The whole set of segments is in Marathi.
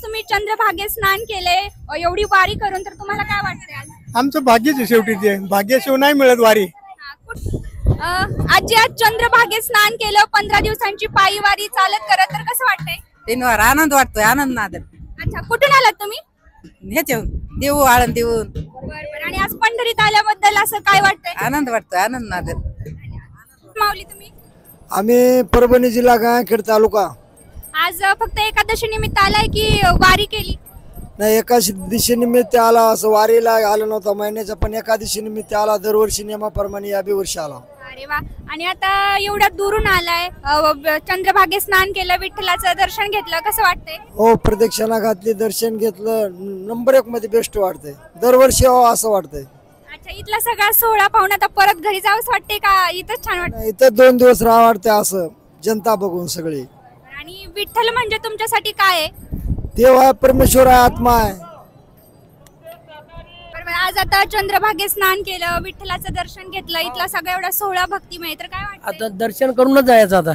तुम्ही चंद्रभागे स्नान केले एवढी वारी करून, तर तुम्हाला काय वाटतंय आज? आमचं भाग्यच आहे शेवटी, ते भाग्याशिवाय नाही मिळत वारी. आजी आज चंद्रभागे स्नान केलं, 15 दिवसांची पायी वारी चालत करत, तर कसं वाटतंय? तीनवार आनंद वाटतोय, आनंद नादर. अच्छा, कुठून आलात तुम्ही? ह्याच्याहून देऊ आळंद देऊन बरोबर. आणि आज पंढरीत आल्याबद्दल असं काय वाटतंय? आनंद वाटतोय, आनंद नादर. माऊली तुम्ही? आम्ही परभणी जिल्हा गायखेड तालुका. आज फक्त एकादशी निमित्त आलाय की वारी केली? नाही, एकादशी निमित्त आला. असं वारीला आला नव्हता महिन्याचा, पण एकादशी निमित्त आला. दरवर्षी नियमाप्रमाणे या वर्षी आला. अरे वा. आणि आता एवढ्या दुरून आलाय, चंद्रभागे स्नान केलं, विठ्ठलाचं दर्शन घेतलं, कसं वाटतंय? हो, प्रदक्षिणा घातली, दर्शन घेतलं. नंबर 1 मध्ये बेस्ट वाटतंय. दरवर्षी असं वाटतंय. अच्छा, इथला सगळा सोहळा पाहून आता परत घरी जावंच वाटतंय का इथंच छान वाटतं? इथं 2 दिवस राहा वाटतंय, असं जनता बघून सगळी. आणि विठ्ठल म्हणजे तुमच्यासाठी काय आहे? देव आहे, परमेश्वर आहे, आत्मा आहे. बरोबर. आज आता चंद्रभागे स्नान केलं, विठ्ठलाचं दर्शन घेतलं, इथला सगळा एवढा सोहळा भक्तिमय, तर काय वाटतं? आता दर्शन करूनच जायचं. आता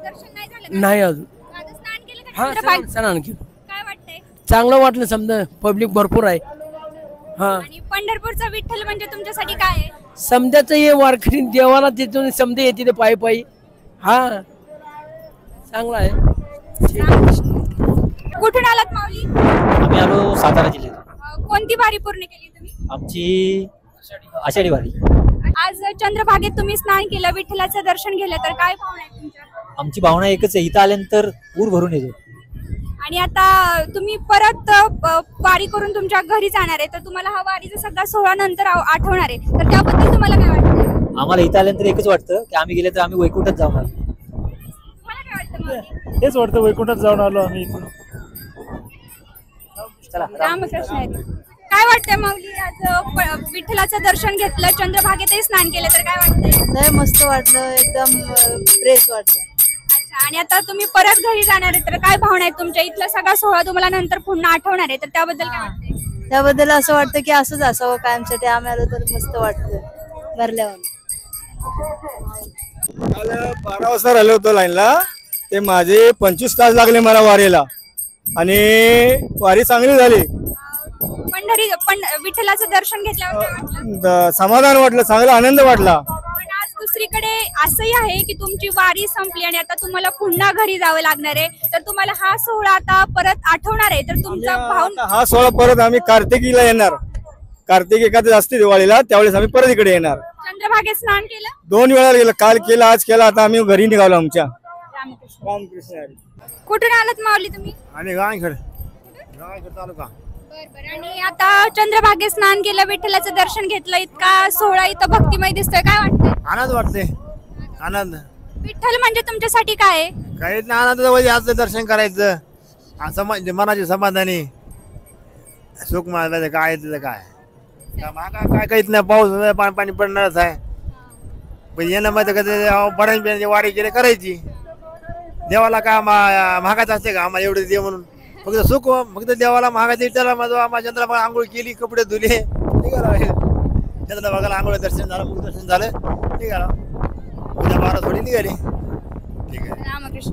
दर्शन नाही झालं का? नाही अजून. आता स्नान केलं का हा, चंद्रभागे? स्नान केलं. काय वाटतंय? चांगलं वाटलं. समजा पब्लिक भरपूर आहे. हा, आणि पंढरपूरचा विठ्ठल म्हणजे तुमच्यासाठी काय आहे? समजाचं हे वारकरी देवाला तिथून समजा येते ते पायी पायी. हा, चांगलं आहे. कुठून आलात माऊली? आम्ही आलो सातारा जिल्ह्यात. कोणती वारी पूर्ण केली तुम्ही? आमची आषाढी वारी. आज चंद्रभागेत तुम्ही स्नान केलं, विठ्ठलाचं दर्शन घेतलं, तर काय भावना आहे तुमच्या? आमची भावना एकच आहे, इथं आल्यानंतर ऊर भरून येतो. आणि आता तुम्ही परत वारी करून तुमच्या घरी जाणार आहे, तर तुम्हाला हा वारीचा सगळा सोहळा नंतर आठवणार आहे, तर त्याबद्दल तुम्हाला काय वाटतं? आम्हाला इथं आल्यानंतर एकच वाटतं की आम्ही गेले तर आम्ही वैकुंठात जाऊन आलो. तुम्हाला काय वाटतं माऊली? हेच वाटतं, वैकुंठात जाऊन आलो आम्ही इथून. चला. रामकृष्ण हरी. काय वाटतंय माऊली? आज विठ्ठलाचं दर्शन घेतलं, चंद्रभागेतही स्नान केलं, तर काय वाटतंय? लय मस्त वाटलं, एकदम फ्रेश वाटलं. अच्छा, आणि आता तुम्ही परत घरी जाणार आहे, तर काय भावना आहे तुमच्या? इथला सगळा सोहळा तुम्हाला नंतर पुन्हा आठवणार आहे, तर त्याबद्दल काय वाटतंय? त्याबद्दल असं वाटतं की असंच असावं कायमसाठी. आम्ही आलो तर मस्त वाटतं भरल्यावर. काल 12 वाजता राहिलो होतो लाईनला. ते माझे 25 तास लागले मला वारीला, आणि वारी चांगली झाली. विठ्ठलाचं दर्शन घेतल्यावर काय वाटलं? समाधान वाटलं, चांगला आनंद वाटला. पण आज दुसरीकडे असंही आहे की तुमची वारी संपली आणि आता तुम्हाला पुन्हा घरी जावं लागणार आहे, तर तुम्हाला हा सोहळा आता परत आठवणार आहे, तर तुमचा भावना? हा सोहळा परत आम्ही कार्तिकीला येणार. कार्तिक एखादं असते दिवाळीला, त्यावेळेस आम्ही परत इकडे येणार. चंद्रभागेत स्नान केलं? 2 वेळा गेलं, काल केलं, आज केलं. आता आम्ही घरी निघालो आमच्या. रामकृष्ण हरी. कुठून आलात माऊली तुम्ही? आणि गायखेड तालुका. बरोबर. आणि आता चंद्रभागेत स्नान केलं, विठ्ठलाचं दर्शन घेतलं, इतका सोहळा इथं भक्तिमय दिसतोय, काय वाटतंय? आनंद वाटते, आनंद. विठ्ठल म्हणजे तुमच्यासाठी काय आहे? काहीच नाही, आनंद आज दर्शन करायचं, मनाची समाधानी सुख मानलं. काय तिथं काय काय काहीच नाही. पाऊस पाणी पडणारच आहे, पण येणं मध्ये कसं बऱ्याच वारी केली करायची. देवाला काय महागाच असते का आम्हाला एवढं देव म्हणून? फक्त सुख, फक्त देवाला महागाचे. त्याला माझा चंद्रभागा आंघोळ केली, कपडे धुले, निघाला. चंद्रभागाला आंघोळ दर्शन झालं, मुख दर्शन झालं, निघाला. उद्या 12 थोडी निघाली. ठीक आहे. रामकृष्ण.